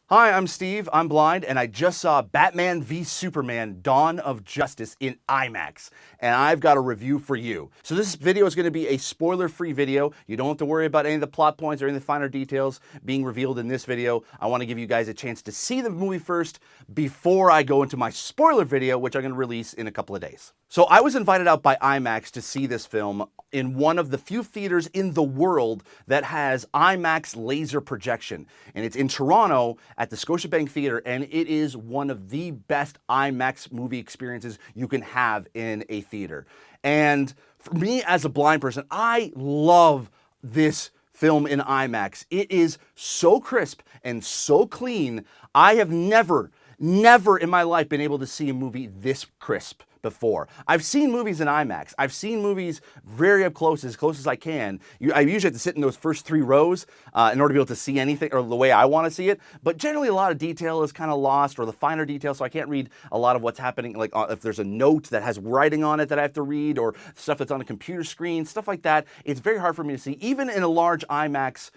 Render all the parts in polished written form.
Hi, I'm Steve, I'm blind, and I just saw Batman v Superman Dawn of Justice in IMAX, and I've got a review for you. So this video is going to be a spoiler-free video. You don't have to worry about any of the plot points or any of the finer details being revealed in this video. I want to give you guys a chance to see the movie first before I go into my spoiler video, which I'm going to release in a couple of days. So I was invited out by IMAX to see this film in one of the few theaters in the world that has IMAX laser projection. And it's in Toronto at the Scotiabank Theatre, and it is one of the best IMAX movie experiences you can have in a theater. And for me as a blind person, I love this film in IMAX. It is so crisp and so clean. I have never in my life been able to see a movie this crisp before. I've seen movies in IMAX. I've seen movies very up close as I can. I usually have to sit in those first 3 rows in order to be able to see anything or the way I want to see it. But generally a lot of detail is kind of lost, or the finer details, so I can't read a lot of what's happening. Like if there's a note that has writing on it that I have to read, or stuff that's on a computer screen, stuff like that, it's very hard for me to see, even in a large IMAX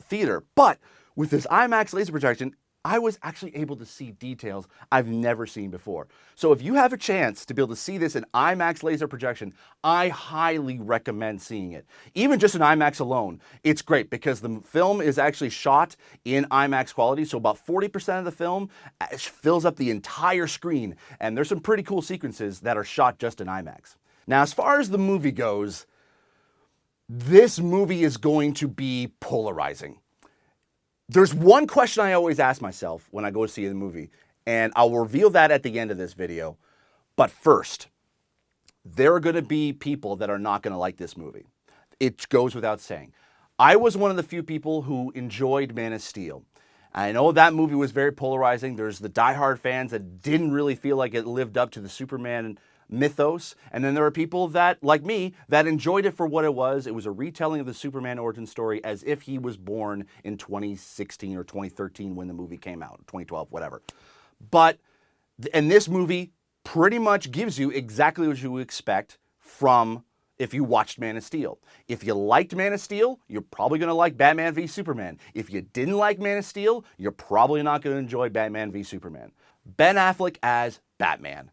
theater. But with this IMAX laser projection, I was actually able to see details I've never seen before. So if you have a chance to be able to see this in IMAX laser projection, I highly recommend seeing it. Even just in IMAX alone, it's great because the film is actually shot in IMAX quality. So about 40% of the film fills up the entire screen. And there's some pretty cool sequences that are shot just in IMAX. Now, as far as the movie goes, this movie is going to be polarizing. There's one question I always ask myself when I go to see the movie, and I'll reveal that at the end of this video. But first, there are going to be people that are not going to like this movie. It goes without saying. I was one of the few people who enjoyed Man of Steel. I know that movie was very polarizing. There's the diehard fans that didn't really feel like it lived up to the Superman mythos, and then there are people that, like me, that enjoyed it for what it was. It was a retelling of the Superman origin story as if he was born in 2016 or 2013 when the movie came out, 2012, whatever. And this movie pretty much gives you exactly what you would expect from if you watched Man of Steel. If you liked Man of Steel, you're probably going to like Batman v Superman. If you didn't like Man of Steel, you're probably not going to enjoy Batman v Superman. Ben Affleck as Batman.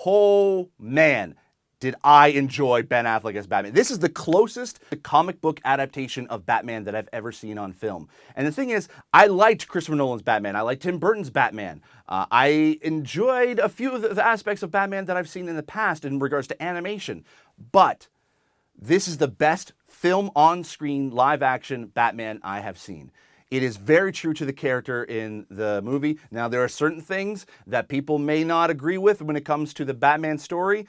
Oh man, did I enjoy Ben Affleck as Batman. This is the closest comic book adaptation of Batman that I've ever seen on film. And the thing is, I liked Christopher Nolan's Batman. I liked Tim Burton's Batman. I enjoyed a few of the aspects of Batman that I've seen in the past in regards to animation. But this is the best film on-screen live-action Batman I have seen. It is very true to the character in the movie. Now, there are certain things that people may not agree with when it comes to the Batman story,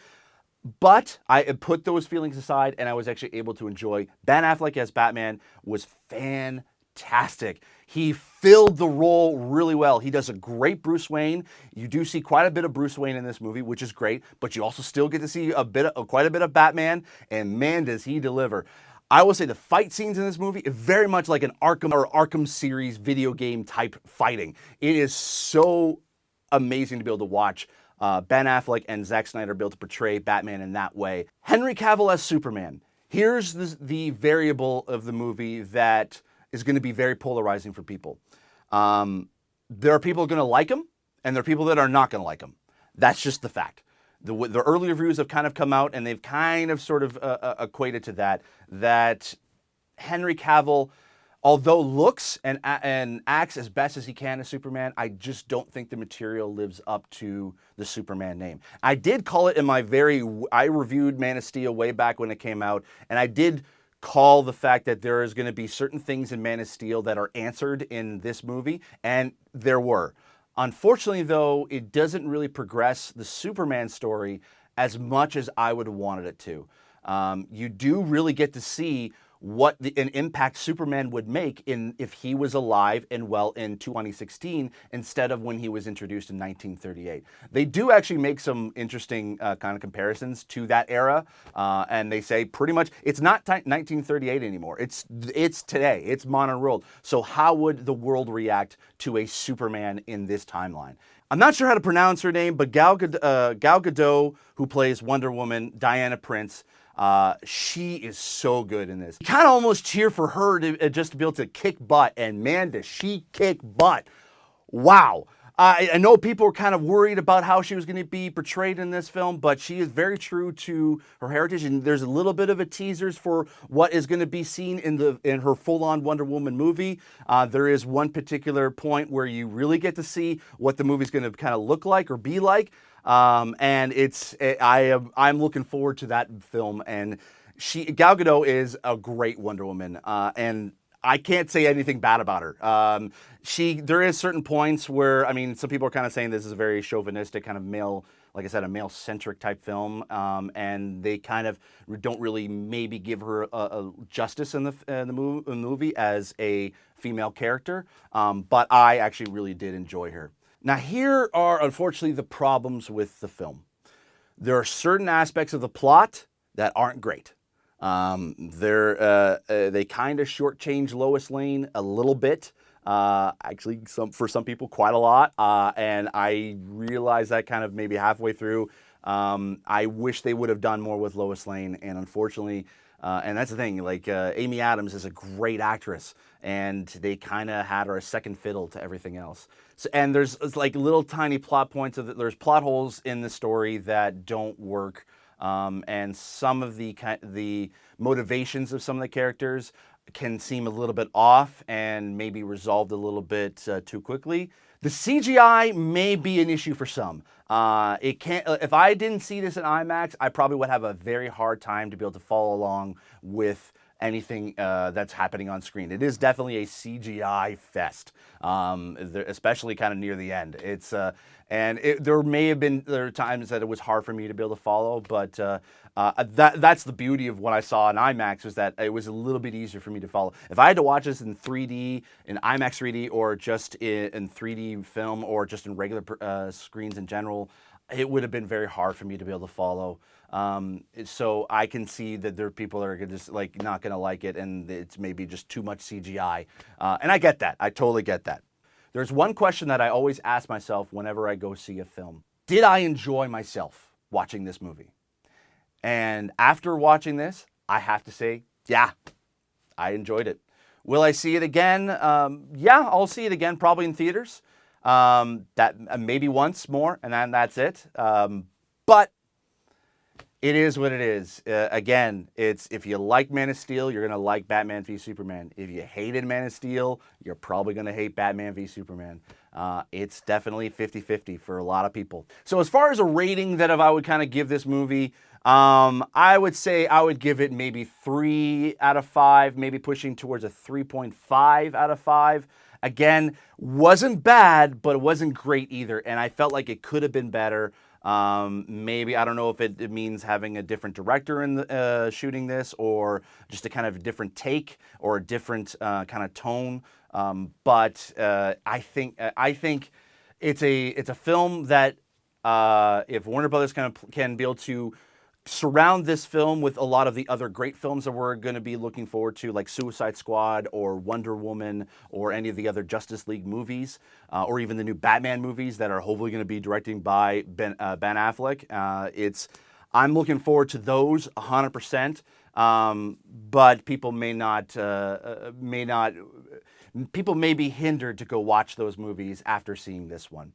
but I put those feelings aside and I was actually able to enjoy Ben Affleck as Batman. Was fantastic. He filled the role really well. He does a great Bruce Wayne. You do see quite a bit of Bruce Wayne in this movie, which is great, but you also still get to see quite a bit of Batman, and man, does he deliver. I will say the fight scenes in this movie are very much like an Arkham series video game type fighting. It is so amazing to be able to watch Ben Affleck and Zack Snyder be able to portray Batman in that way. Henry Cavill as Superman. Here's the variable of the movie that is going to be very polarizing for people. There are people going to like him, and there are people that are not going to like him. That's just the fact. The early reviews have kind of come out, and they've kind of sort of equated to that Henry Cavill, although looks and acts as best as he can as Superman, I just don't think the material lives up to the Superman name. I did call it in I reviewed Man of Steel way back when it came out, and I did call the fact that there is going to be certain things in Man of Steel that are answered in this movie, and there were. Unfortunately, though, it doesn't really progress the Superman story as much as I would have wanted it to. You do really get to see what an impact Superman would make if he was alive and well in 2016 instead of when he was introduced in 1938. They do actually make some interesting kind of comparisons to that era, and they say pretty much it's not 1938 anymore. It's today. It's modern world. So how would the world react to a Superman in this timeline? I'm not sure how to pronounce her name, but Gal Gadot, who plays Wonder Woman, Diana Prince, she is so good in this. You kind of almost cheer for her to just to be able to kick butt, and man, does she kick butt. Wow. I know people were kind of worried about how she was going to be portrayed in this film, but she is very true to her heritage, and there's a little bit of a teasers for what is going to be seen in her full-on Wonder Woman movie. There is one particular point where you really get to see what the movie's going to kind of look like or be like, and I'm looking forward to that film. And Gal Gadot is a great Wonder Woman, and I can't say anything bad about her. There is certain points where, I mean, some people are kind of saying this is a very chauvinistic kind of male, like I said, a male-centric type film, and they kind of don't really maybe give her a justice in the movie as a female character. But I actually really did enjoy her. Now, here are unfortunately the problems with the film. There are certain aspects of the plot that aren't great. They kind of shortchange Lois Lane a little bit. Actually, for some people, quite a lot. And I realized that kind of maybe halfway through. I wish they would have done more with Lois Lane, and unfortunately, and that's the thing. Like Amy Adams is a great actress, and they kind of had her a second fiddle to everything else. So, and there's like little tiny plot points there's plot holes in the story that don't work. And some of the motivations of some of the characters can seem a little bit off and maybe resolved a little bit too quickly. The CGI may be an issue for some. It can't. If I didn't see this in IMAX, I probably would have a very hard time to be able to follow along with anything that's happening on screen. It is definitely a CGI fest, especially kind of near the end. There are times that it was hard for me to be able to follow, but that's the beauty of what I saw in IMAX, was that it was a little bit easier for me to follow. If I had to watch this in 3D, in IMAX 3D, or just in 3D film, or just in regular screens in general, it would have been very hard for me to be able to follow. So I can see that there are people that are just like not going to like it, and it's maybe just too much CGI. And I get that. I totally get that. There's one question that I always ask myself whenever I go see a film. Did I enjoy myself watching this movie? And after watching this, I have to say, yeah, I enjoyed it. Will I see it again? Yeah, I'll see it again, probably in theaters. Maybe once more, and then that's it. But it is what it is. Again, if you like Man of Steel, you're going to like Batman v Superman. If you hated Man of Steel, you're probably going to hate Batman v Superman. It's definitely 50-50 for a lot of people. So as far as a rating that I would kind of give this movie, I would say I would give it maybe 3 out of 5, maybe pushing towards a 3.5 out of 5. Again, wasn't bad, but it wasn't great either, and I felt like it could have been better. Maybe, I don't know if it means having a different director in shooting this, or just a kind of different take or a different kind of tone. But I think it's a film that if Warner Brothers can be able to surround this film with a lot of the other great films that we're going to be looking forward to, like Suicide Squad or Wonder Woman or any of the other Justice League movies, or even the new Batman movies that are hopefully going to be directed by Ben Affleck. I'm looking forward to those 100%, but people people may be hindered to go watch those movies after seeing this one.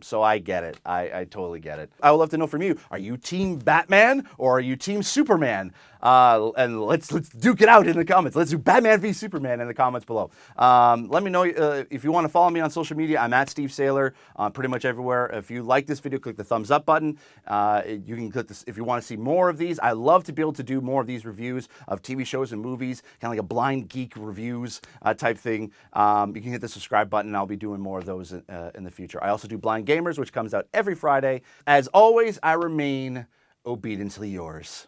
So I get it. I totally get it. I would love to know from you. Are you Team Batman or are you Team Superman? And let's duke it out in the comments. Let's do Batman v Superman in the comments below. Let me know if you want to follow me on social media. I'm at Steve Saylor, pretty much everywhere. If you like this video, click the thumbs up button. You can click this if you want to see more of these. I love to be able to do more of these reviews of TV shows and movies, kind of like a blind geek reviews type thing. You can hit the subscribe button. I'll be doing more of those in the future. I also do Blind Gamers, which comes out every Friday. As always, I remain obediently yours.